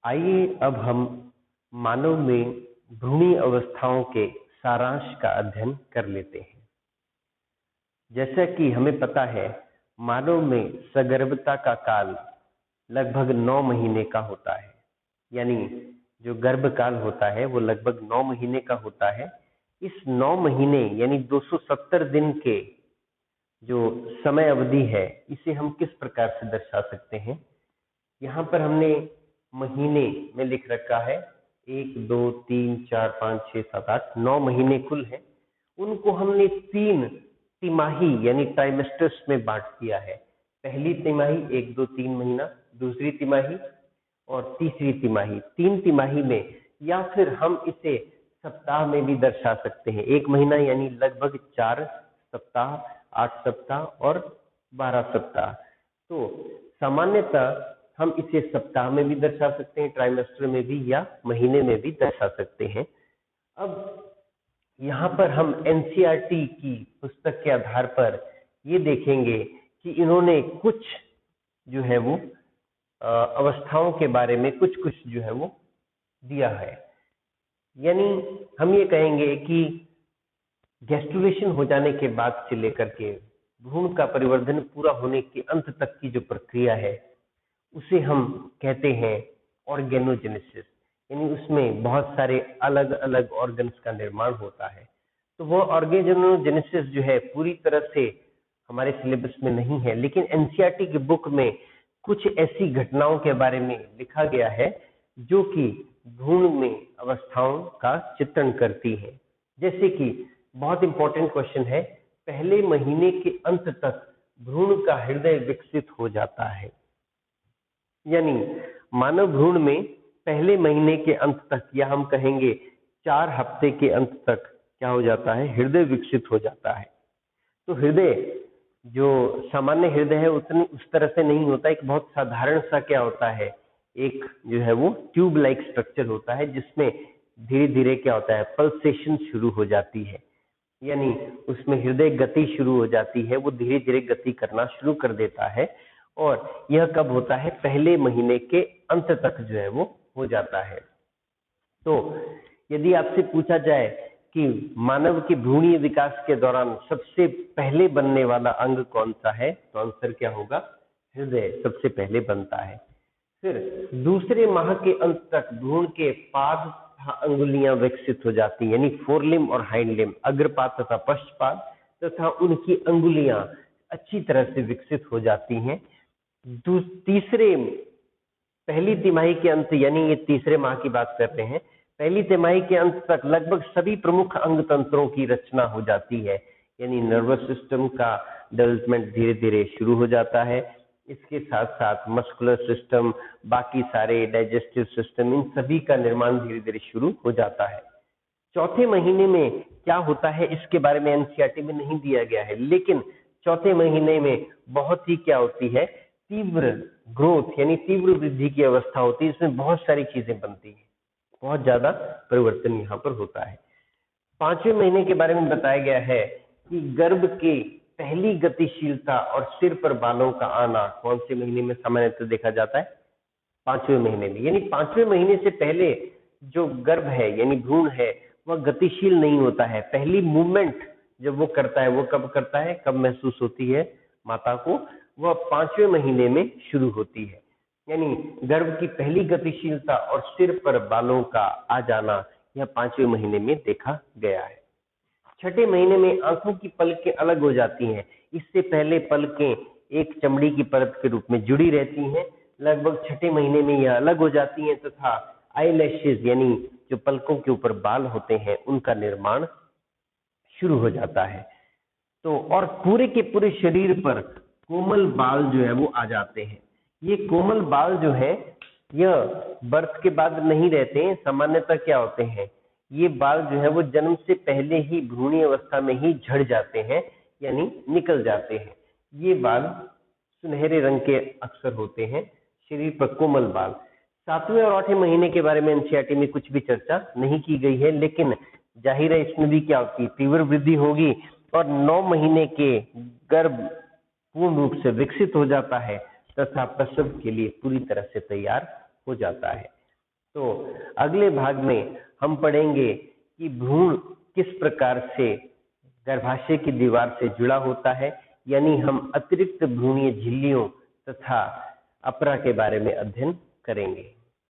आइए अब हम मानव में भ्रूणीय अवस्थाओं के सारांश का अध्ययन कर लेते हैं। जैसा कि हमें पता है, मानव में सगर्भता का काल लगभग 9 महीने का होता है। यानी जो गर्भकाल होता है वो लगभग 9 महीने का होता है। इस 9 महीने यानी 270 दिन के जो समय अवधि है, इसे हम किस प्रकार से दर्शा सकते हैं? यहाँ पर हमने महीने में लिख रखा है 1, 2, 3, 4, 5, 6, 7, 8, 9 महीने कुल है। उनको हमने 3 तिमाही यानी ट्राइमेस्टर्स में बांट दिया है। पहली तिमाही 1, 2, 3 महीना, दूसरी तिमाही और तीसरी तिमाही। 3 तिमाही में, या फिर हम इसे सप्ताह में भी दर्शा सकते हैं। 1 महीना यानी लगभग 4 सप्ताह, 8 सप्ताह और 12 सप्ताह। तो सामान्यतः हम इसे सप्ताह में भी दर्शा सकते हैं, ट्राइमेस्टर में भी, या महीने में भी दर्शा सकते हैं। अब यहाँ पर हम एनसीईआरटी की पुस्तक के आधार पर ये देखेंगे कि इन्होंने कुछ जो है वो अवस्थाओं के बारे में कुछ जो है वो दिया है। यानी हम ये कहेंगे कि गैस्ट्रुलेशन हो जाने के बाद से लेकर के भ्रूण का परिवर्धन पूरा होने के अंत तक की जो प्रक्रिया है, उसे हम कहते हैं ऑर्गेनोजेनेसिस। यानी उसमें बहुत सारे अलग अलग ऑर्गन्स का निर्माण होता है। तो वो ऑर्गेनोजेनेसिस जो है पूरी तरह से हमारे सिलेबस में नहीं है, लेकिन एनसीईआरटी की बुक में कुछ ऐसी घटनाओं के बारे में लिखा गया है जो कि भ्रूण में अवस्थाओं का चित्रण करती है। जैसे कि बहुत इंपॉर्टेंट क्वेश्चन है, पहले महीने के अंत तक भ्रूण का हृदय विकसित हो जाता है। यानी मानव भ्रूण में पहले महीने के अंत तक, या हम कहेंगे 4 हफ्ते के अंत तक क्या हो जाता है? हृदय विकसित हो जाता है। तो हृदय जो सामान्य हृदय है उतनी उस तरह से नहीं होता। एक बहुत साधारण सा क्या होता है, एक जो है वो ट्यूब लाइक स्ट्रक्चर होता है, जिसमें धीरे धीरे क्या होता है, पल्सेशन शुरू हो जाती है। यानी उसमें हृदय गति शुरू हो जाती है, वो धीरे धीरे गति करना शुरू कर देता है। और यह कब होता है? पहले महीने के अंत तक जो है वो हो जाता है। तो यदि आपसे पूछा जाए कि मानव के भ्रूणीय विकास के दौरान सबसे पहले बनने वाला अंग कौन सा है, तो आंसर क्या होगा? हृदय सबसे पहले बनता है। फिर दूसरे माह के अंत तक भ्रूण के पाद तथा अंगुलियां विकसित हो जाती हैं, यानी फोरलिम और हाइंडलिम, अग्रपाद तथा पश्चपाद तथा उनकी अंगुलियां अच्छी तरह से विकसित हो जाती हैं। तीसरे पहली तिमाही के अंत, यानी ये तीसरे माह की बात कर रहे हैं, पहली तिमाही के अंत तक लगभग सभी प्रमुख अंग तंत्रों की रचना हो जाती है। यानी नर्वस सिस्टम का डेवलपमेंट धीरे धीरे शुरू हो जाता है। इसके साथ साथ मस्कुलर सिस्टम, बाकी सारे डाइजेस्टिव सिस्टम, इन सभी का निर्माण धीरे धीरे शुरू हो जाता है। चौथे महीने में क्या होता है इसके बारे में एनसीईआरटी में नहीं दिया गया है, लेकिन चौथे महीने में बहुत ही क्या होती है, तीव्र ग्रोथ यानी तीव्र वृद्धि की अवस्था होती है। इसमें बहुत सारी चीजें बनती हैं, बहुत ज्यादा परिवर्तन यहाँ पर होता है। 5वें महीने के बारे में बताया गया है कि गर्भ के पहली गतिशीलता और सिर पर बालों का आना कौन से महीने में सामान्यतः देखा जाता है? 5वें महीने में। यानी 5वें महीने से पहले जो गर्भ है यानी भ्रूण है वह गतिशील नहीं होता है। पहली मूवमेंट जब वो करता है, वो कब करता है, कब महसूस होती है माता को? वह 5वें महीने में शुरू होती है। यानी गर्भ की पहली गतिशीलता और सिर पर बालों का आ जाना यह 5वें महीने में देखा गया है। 6ठे महीने में आंखों की पलकें अलग हो जाती हैं। इससे पहले पलकें एक चमड़ी की परत के रूप में जुड़ी रहती हैं। लगभग 6ठे महीने में यह अलग हो जाती हैं तथा आईलैशेस यानी जो पलकों के ऊपर बाल होते हैं उनका निर्माण शुरू हो जाता है। तो और पूरे के पूरे शरीर पर कोमल बाल जो है वो आ जाते हैं। ये कोमल बाल जो है यह बर्थ के बाद नहीं रहते हैं। सामान्यतः क्या होते हैं, ये बाल जो है वो जन्म से पहले ही भ्रूणीय अवस्था में ही झड़ जाते हैं, यानी निकल जाते हैं। ये बाल सुनहरे रंग के अक्सर होते हैं, शरीर पर कोमल बाल। 7वें और 8वें महीने के बारे में एनसीईआरटी में कुछ भी चर्चा नहीं की गई है, लेकिन जाहिर है इसमें भी क्या होती है, तीव्र वृद्धि होगी और 9 महीने के गर्भ पूर्ण रूप से विकसित हो जाता है तथा प्रसव के लिए पूरी तरह से तैयार हो जाता है। तो अगले भाग में हम पढ़ेंगे कि भ्रूण किस प्रकार से गर्भाशय की दीवार से जुड़ा होता है, यानी हम अतिरिक्त भ्रूणीय झिल्लियों तथा अपरा के बारे में अध्ययन करेंगे।